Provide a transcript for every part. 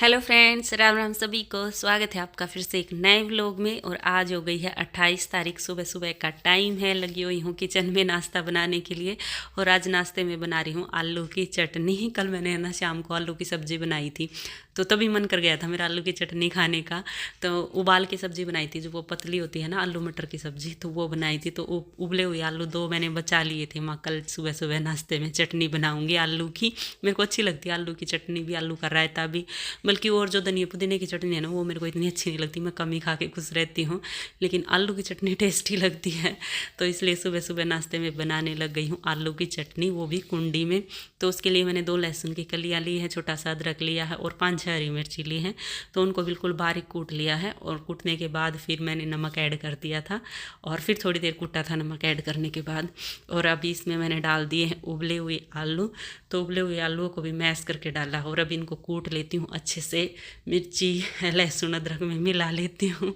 Hello friends, Ram Ram सभी को। स्वागत है आपका फिर से एक नए व्लॉग में। और आज हो गई है 28 तारीख, सुबह सुबह का टाइम है। लगी हुई हूँ किचन में नाश्ता बनाने के लिए। और आज नाश्ते में बना रही हूँ आलू की चटनी। कल मैंने ना शाम को आलू की सब्ज़ी बनाई थी, तो तभी मन कर गया था मेरा आलू की चटनी खाने का। तो उबाल के सब्ज़ी बनाई थी, जो वो पतली होती है ना आलू मटर की सब्ज़ी, तो वो बनाई थी। तो उबले हुए आलू दो मैंने बचा लिए थे। माँ कल सुबह सुबह नाश्ते में चटनी बनाऊँगी आलू की। मेरे को अच्छी लगती है आलू की चटनी भी, आलू का रायता भी। बल्कि और जो धनिया पुदीने की चटनी है ना, वो मेरे को इतनी अच्छी नहीं लगती, मैं कम ही खा के खुश रहती हूँ। लेकिन आलू की चटनी टेस्टी लगती है, तो इसलिए सुबह सुबह नाश्ते में बनाने लग गई हूँ आलू की चटनी, वो भी कुंडी में। तो उसके लिए मैंने 2 लहसुन की कलियाँ ली है, छोटा सा अदरक लिया है और 5-6 हरी मिर्ची ली है। तो उनको बिल्कुल बारीक कूट लिया है। और कूटने के बाद फिर मैंने नमक ऐड कर दिया था, और फिर थोड़ी देर कूटा था नमक ऐड करने के बाद। और अभी इसमें मैंने डाल दिए हैं उबले हुए आलू। तो उबले हुए आलूओं को भी मैश करके डाला, और अभी इनको कूट लेती हूँ अच्छे से। मिर्ची लहसुन अदरक में मिला लेती हूँ।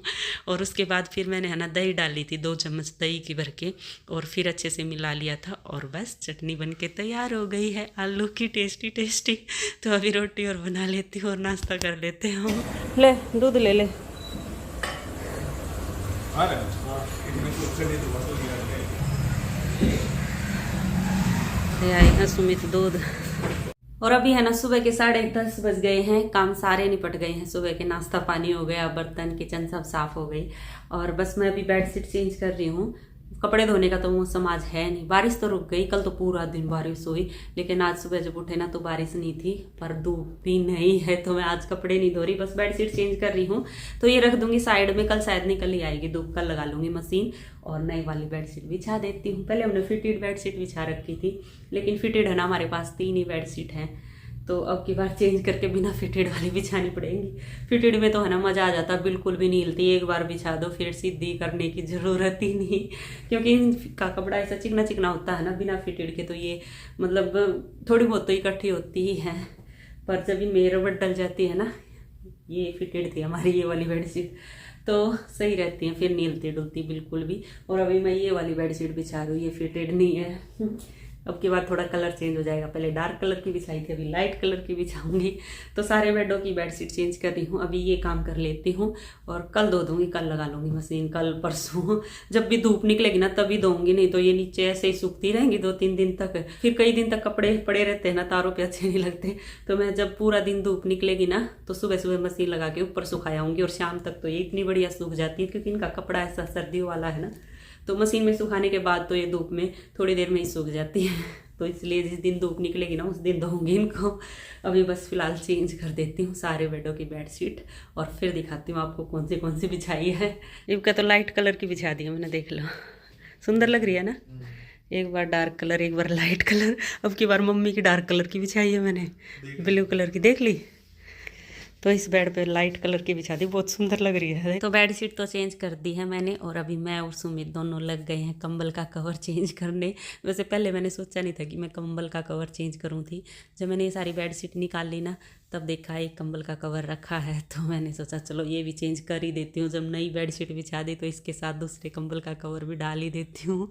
और उसके बाद फिर मैंने है ना दही डाली थी, 2 चम्मच दही की भर के, और फिर अच्छे से मिला लिया था। और बस चटनी बन के तैयार हो गई है आलू की, टेस्टी टेस्टी। तो अभी रोटी और बना लेती हूँ और नाश्ता कर लेते हैं। ले दूध ले ले। आई है सुमित दूध। और अभी है ना सुबह के 10:30 बज गए हैं। काम सारे निपट गए हैं, सुबह के नाश्ता पानी हो गया, बर्तन किचन सब साफ हो गई। और बस मैं अभी बेडशीट चेंज कर रही हूँ। कपड़े धोने का तो मौसम आज है नहीं, बारिश तो रुक गई। कल तो पूरा दिन बारिश हुई, लेकिन आज सुबह जब उठे ना तो बारिश नहीं थी, पर धूप भी नहीं है। तो मैं आज कपड़े नहीं धो रही, बस बेडशीट चेंज कर रही हूँ। तो ये रख दूंगी साइड में, कल शायद निकल ही आएगी धूप, कल लगा लूंगी मशीन और नई वाली बेडशीट बिछा देती हूँ। पहले हमने फिटेड बेडशीट बिछा रखी थी, लेकिन फिटेड है ना हमारे पास 3 ही बेडशीट हैं, तो अब की बार चेंज करके बिना फिटेड वाली बिछानी पड़ेंगी। फिटेड में तो है ना मज़ा आ जाता, बिल्कुल भी नहीं हिलती, एक बार बिछा दो फिर सीधी करने की ज़रूरत ही नहीं। क्योंकि इनका कपड़ा ऐसा चिकना चिकना होता है ना बिना फिटेड के, तो ये मतलब थोड़ी बहुत तो इकट्ठी होती ही है। पर जब इनमें रबड़ डल जाती है ना, ये फिटेड थी हमारी ये वाली बेडशीट, तो सही रहती हैं, फिर नहीं हिलती डुलती बिल्कुल भी। और अभी मैं ये वाली बेडशीट बिछा रही हूँ, ये फिटेड नहीं है। अब की बार थोड़ा कलर चेंज हो जाएगा, पहले डार्क कलर की बिछाई थी, अभी लाइट कलर की बिछाऊंगी। तो सारे बेडों की बेडशीट चेंज कर रही हूँ, अभी ये काम कर लेती हूँ और कल धो दूंगी, कल लगा लूंगी मशीन, कल परसों जब भी धूप निकलेगी ना तभी धोऊंगी, नहीं तो ये नीचे ऐसे ही सूखती रहेंगी 2-3 दिन तक। फिर कई दिन तक कपड़े पड़े रहते हैं ना, तारों पे अच्छे नहीं लगते। तो मैं जब पूरा दिन धूप निकलेगी ना, तो सुबह सुबह मशीन लगा के ऊपर सुखाऊंगी, और शाम तक तो ये इतनी बढ़िया सूख जाती है, क्योंकि इनका कपड़ा ऐसा सर्दियों वाला है ना, तो मशीन में सुखाने के बाद तो ये धूप में थोड़ी देर में ही सूख जाती है। तो इसलिए जिस दिन धूप निकलेगी ना उस दिन धोऊंगी इनको। अभी बस फिलहाल चेंज कर देती हूँ सारे बेडों की बेडशीट, और फिर दिखाती हूँ आपको कौन सी बिछाई है। इनका तो लाइट कलर की बिछा दी है मैंने, देख लो सुंदर लग रही है ना। एक बार डार्क कलर, एक बार लाइट कलर। अब की बार मम्मी की डार्क कलर की बिछाई है मैंने, ब्लू कलर की, देख ली। तो इस बेड पे लाइट कलर की बिछा दी, बहुत सुंदर लग रही है। तो बेडशीट तो चेंज कर दी है मैंने, और अभी मैं और सुमित दोनों लग गए हैं कंबल का कवर चेंज करने। वैसे पहले मैंने सोचा नहीं था कि मैं कंबल का कवर चेंज करूँ थी। जब मैंने ये सारी बेडशीट निकाल ली ना, तब देखा एक कंबल का कवर रखा है, तो मैंने सोचा चलो ये भी चेंज कर ही देती हूँ। जब नई बेडशीट बिछा दी तो इसके साथ दूसरे कंबल का कवर भी डाल ही देती हूँ।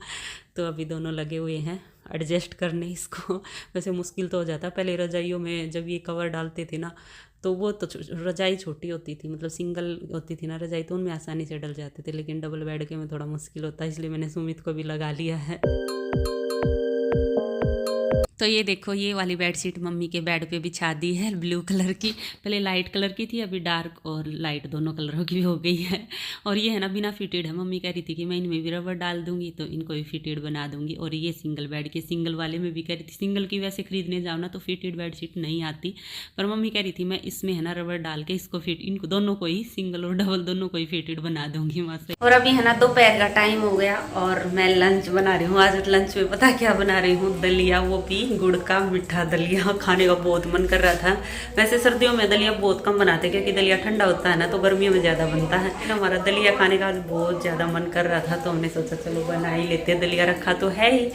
तो अभी दोनों लगे हुए हैं एडजस्ट करने इसको। वैसे मुश्किल तो हो जाता, पहले रजाइयों में जब ये कवर डालते थे ना, तो वो तो रजाई छोटी होती थी, मतलब सिंगल होती थी ना रजाई, तो उनमें आसानी से डल जाते थे। लेकिन डबल बेड के में थोड़ा मुश्किल होता है, इसलिए मैंने सुमित को भी लगा लिया है। तो ये देखो, ये वाली बेडशीट मम्मी के बेड पे बिछा दी है, ब्लू कलर की। पहले लाइट कलर की थी, अभी डार्क और लाइट दोनों कलरों की हो गई है। और ये है ना बिना फिटेड है, मम्मी कह रही थी कि मैं इनमें भी रबर डाल दूंगी तो इनको भी फिटेड बना दूंगी। और ये सिंगल बेड के, सिंगल वाले में भी कह रही थी, सिंगल की वैसे खरीदने जाओ ना तो फिटेड बेडशीट नहीं आती, पर मम्मी कह रही थी मैं इसमें है ना रबर डाल के इसको फिट, इनको दोनों को ही, सिंगल और डबल दोनों को ही फिटेड बना दूंगी वहाँ से। और अभी है ना दोपहर का टाइम हो गया और मैं लंच बना रही हूँ। आज लंच में पता क्या बना रही हूँ, दलिया, वो भी गुड़ का मीठा दलिया। खाने का बहुत मन कर रहा था। वैसे सर्दियों में दलिया बहुत कम बनाते, क्योंकि दलिया ठंडा होता है ना, तो गर्मियों में ज़्यादा बनता है। हमारा दलिया खाने का आज बहुत ज़्यादा मन कर रहा था, तो हमने सोचा चलो बना ही लेते, दलिया रखा तो है ही।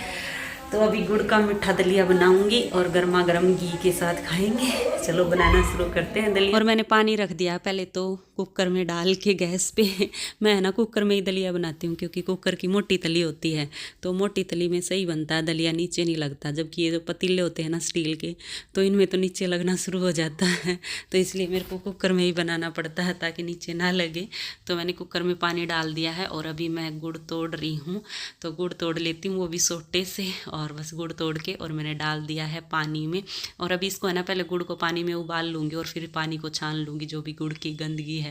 तो अभी गुड़ का मीठा दलिया बनाऊंगी और गर्मा गर्म घी के साथ खाएंगे। चलो बनाना शुरू करते हैं दलिया। और मैंने पानी रख दिया पहले तो कुकर में डाल के गैस पे। मैं ना कुकर में ही दलिया बनाती हूँ क्योंकि कुकर की मोटी तली होती है, तो मोटी तली में सही बनता है दलिया, नीचे नहीं लगता। जबकि ये जो पतीले होते हैं ना स्टील के, तो इनमें तो नीचे लगना शुरू हो जाता है, तो इसलिए मेरे को कुकर में ही बनाना पड़ता है ताकि नीचे ना लगे। तो मैंने कुकर में पानी डाल दिया है और अभी मैं गुड़ तोड़ रही हूँ। तो गुड़ तोड़ लेती हूँ, वो भी सोटे से, और बस गुड़ तोड़ के और मैंने डाल दिया है पानी में। और अभी इसको है ना पहले गुड़ को पानी में उबाल लूँगी और फिर पानी को छान लूँगी, जो भी गुड़ की गंदगी है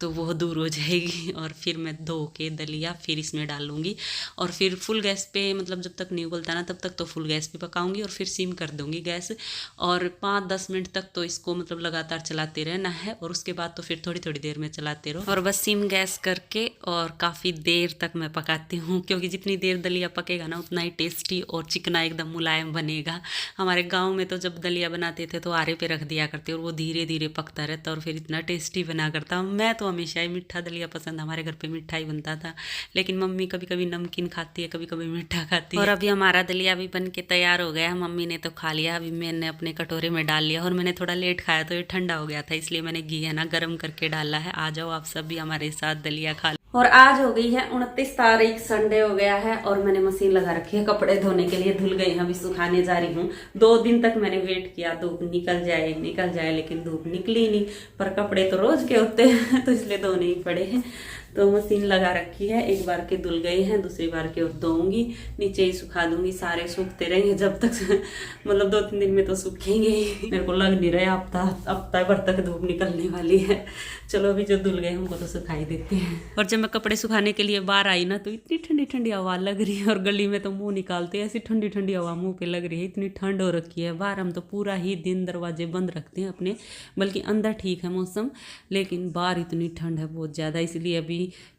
तो वो दूर हो जाएगी। और फिर मैं धो के दलिया फिर इसमें डालूँगी और फिर फुल गैस पे, मतलब जब तक नहीं उबलता ना तब तक तो फुल गैस पे पकाऊंगी और फिर सिम कर दूँगी गैस। और 5-10 मिनट तक तो इसको मतलब लगातार चलाते रहना है और उसके बाद तो फिर थोड़ी थोड़ी देर में चलाते रहो। और बस सिम गैस करके और काफ़ी देर तक मैं पकाती हूँ, क्योंकि जितनी देर दलिया पकेगा ना उतना ही टेस्टी और चिकना एकदम मुलायम बनेगा। हमारे गाँव में तो जब दलिया बनाते थे तो आरे पे रख दिया करते और वो धीरे धीरे पकता रहता और फिर इतना टेस्टी बना करता। मैं तो हमेशा ही मीठा दलिया पसंद, हमारे घर पे मीठा ही बनता था, लेकिन मम्मी कभी कभी नमकीन खाती है, कभी कभी मीठा खाती है। और अभी हमारा दलिया भी बन के तैयार हो गया, मम्मी ने तो खा लिया, अभी मैंने अपने कटोरे में डाल लिया। और मैंने थोड़ा लेट खाया तो ये ठंडा हो गया था, इसलिए मैंने घी है ना गर्म करके डाला है। आ जाओ आप सब भी हमारे साथ दलिया खा। और आज हो गई है 29 तारीख, संडे हो गया है और मैंने मशीन लगा रखी है कपड़े धोने के लिए। धुल गई हैं, अभी सुखाने जा रही हूँ। 2 दिन तक मैंने वेट किया धूप निकल जाए, लेकिन धूप निकली नहीं। पर कपड़े तो रोज के होते हैं तो इसलिए धोने ही पड़े हैं। तो मशीन लगा रखी है, एक बार के धुल गए हैं, दूसरी बार के और धोऊंगी। नीचे ही सुखा दूंगी, सारे सूखते रहेंगे जब तक मतलब 2-3 दिन में तो सूखेंगे ही। मेरे को लग नहीं रहा हफ्ता भर तक धूप निकलने वाली है। चलो अभी जो धुल गए हमको तो सुखाई देते हैं। और जब मैं कपड़े सुखाने के लिए बाहर आई ना तो इतनी ठंडी ठंडी हवा लग रही है और गली में तो मुंह निकालते ऐसी ठंडी ठंडी हवा मुंह पे लग रही है, इतनी ठंड हो रखी है। बाहर हम तो पूरा ही दिन दरवाजे बंद रखते हैं अपने, बल्कि अंदर ठीक है मौसम, लेकिन बाहर इतनी ठंड है बहुत ज़्यादा। इसलिए अभी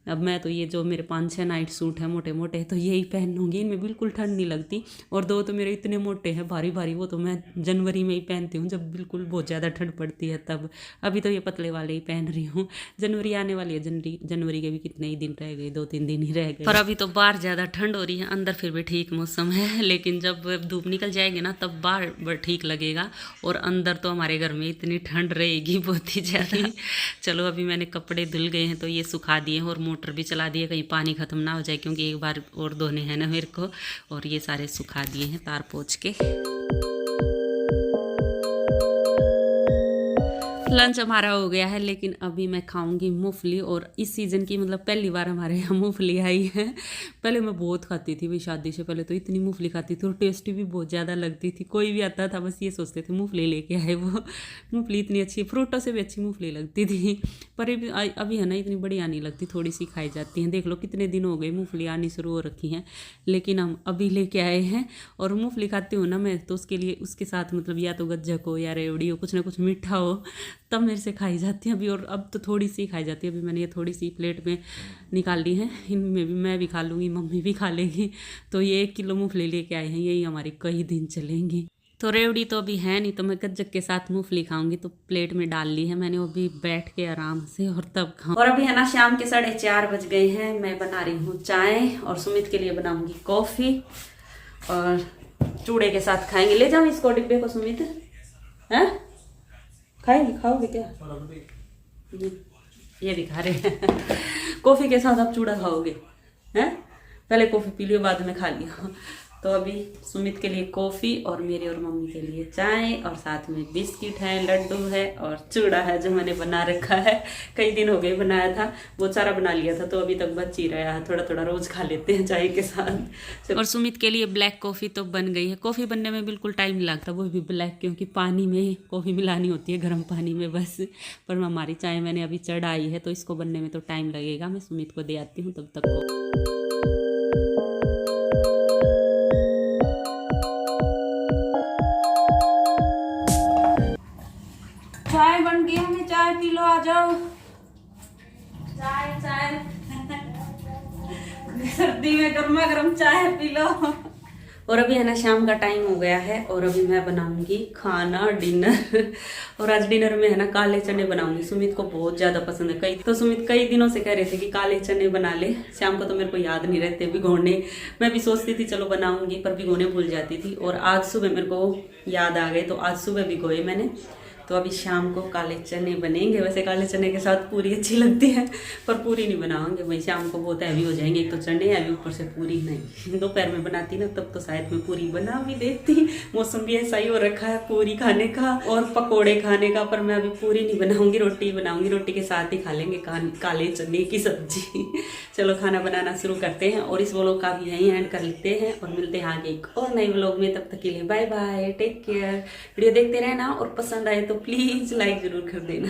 अब मैं तो ये जो मेरे 5-6 नाइट सूट है मोटे मोटे तो यही पहनूंगी, इनमें बिल्कुल ठंड नहीं लगती। और 2 तो मेरे इतने मोटे हैं भारी भारी, वो तो मैं जनवरी में ही पहनती हूँ जब बिल्कुल बहुत ज़्यादा ठंड पड़ती है तब। अभी तो ये पतले वाले ही पहन रही हूँ। जनवरी आने वाली है, जनवरी के भी कितने ही दिन रह गए, 2-3 दिन ही रह गए। पर अभी तो बाहर ज़्यादा ठंड हो रही है, अंदर फिर भी ठीक मौसम है। लेकिन जब धूप निकल जाएगी ना तब बाहर ठीक लगेगा और अंदर तो हमारे घर में इतनी ठंड रहेगी बहुत ही ज़्यादा। चलो अभी मैंने कपड़े धुल गए हैं तो ये सुखा दिए और मोटर भी चला दिए, कहीं पानी ख़त्म ना हो जाए, क्योंकि एक बार और धोने हैं ना मेरे को। और ये सारे सुखा दिए हैं तार पोंछ के। लंच हमारा हो गया है, लेकिन अभी मैं खाऊंगी मूंगफली। और इस सीज़न की मतलब पहली बार हमारे यहाँ मूंगफली आई है। पहले मैं बहुत खाती थी भाई, शादी से पहले तो इतनी मूंगफली खाती थी और टेस्टी भी बहुत ज़्यादा लगती थी। कोई भी आता था बस ये सोचते थे मूंगफली लेके आए, वो मूंगफली इतनी अच्छी, फ्रूटों से भी अच्छी मूंगफली लगती थी। पर अभी है ना इतनी बढ़िया नहीं लगती, थोड़ी सी खाई जाती हैं। देख लो कितने दिन हो गए मूंगफली आनी शुरू हो रखी हैं, लेकिन हम अभी लेके आए हैं। और मूंगफली खाती हूँ ना मैं तो उसके लिए उसके साथ मतलब या तो गज्जक हो या रेवड़ी हो, कुछ ना कुछ मीठा हो, तब मेरे से खाई जाती है अभी। और अब तो थोड़ी सी खाई जाती है। अभी मैंने ये थोड़ी सी प्लेट में निकाल ली है, इनमें भी मैं भी खा लूँगी, मम्मी भी खा लेगी। तो ये 1 किलो मूंगफली लेके आए हैं, यही हमारी कई दिन चलेंगी। तो रेवड़ी तो अभी है नहीं, तो मैं गज्जक के साथ मूंगफली खाऊंगी। तो प्लेट में डाल ली है मैंने, वो भी बैठ के आराम से और तब खाऊं। और अभी है ना शाम के 4:30 बज गए हैं। मैं बना रही हूँ चाय और सुमित के लिए बनाऊंगी कॉफ़ी और चूड़े के साथ खाएंगे। ले जाऊँ इसको डिब्बे को सुमित, है खाओगे क्या? ये भी खा रहे हैं। कॉफ़ी के साथ आप चूड़ा खाओगे हैं? पहले कॉफ़ी पी लियो, बाद में खा लियो। तो अभी सुमित के लिए कॉफ़ी और मेरे और मम्मी के लिए चाय, और साथ में बिस्किट है, लड्डू है और चूड़ा है जो मैंने बना रखा है। कई दिन हो गए बनाया था, वो सारा बना लिया था तो अभी तक बच ही रहा है, थोड़ा थोड़ा रोज खा लेते हैं चाय के साथ। और सुमित के लिए ब्लैक कॉफ़ी तो बन गई है। कॉफ़ी बनने में बिल्कुल टाइम नहीं लगता, वो भी ब्लैक, क्योंकि पानी में कॉफ़ी मिलानी होती है, गर्म पानी में बस। पर हमारी चाय मैंने अभी चढ़ाई है तो इसको बनने में तो टाइम लगेगा। मैं सुमित को दे आती हूँ तब तक को। चाय बन गई, हमें चाय पी लो, आ जाओ। चाय सर्दी में गर्मा गर्म चाय पी लो। और अभी है ना शाम का टाइम हो गया है और अभी मैं बनाऊंगी खाना डिनर। और आज डिनर में है ना काले चने बनाऊंगी। सुमित को बहुत ज्यादा पसंद है। सुमित कई दिनों से कह रहे थे कि काले चने बना ले। शाम को तो मेरे को याद नहीं रहते भिगोने। मैं भी सोचती थी चलो बनाऊंगी पर भिगोने भूल जाती थी। और आज सुबह मेरे को याद आ गए तो आज सुबह भिगोए मैंने। तो अभी शाम को काले चने बनेंगे। वैसे काले चने के साथ पूरी अच्छी लगती है पर पूरी नहीं बनाऊंगे भाई, शाम को बहुत हैवी हो जाएंगे। एक तो चने हैवी, ऊपर से पूरी नहीं। दोपहर में बनाती ना तब तो शायद मैं पूरी बना भी देती। मौसम भी ऐसा ही हो रखा है पूरी खाने का और पकोड़े खाने का। पर मैं अभी पूरी नहीं बनाऊंगी, रोटी बनाऊंगी। रोटी के साथ ही खा लेंगे काले चने की सब्जी। चलो खाना बनाना शुरू करते हैं और इस व्लॉग का भी यहीं एंड कर लेते हैं और मिलते हैं आगे एक और नए व्लॉग में। तब तक के लिए bye bye, take care. Video देखते रहना और पसंद आए तो प्लीज लाइक जरूर कर देना।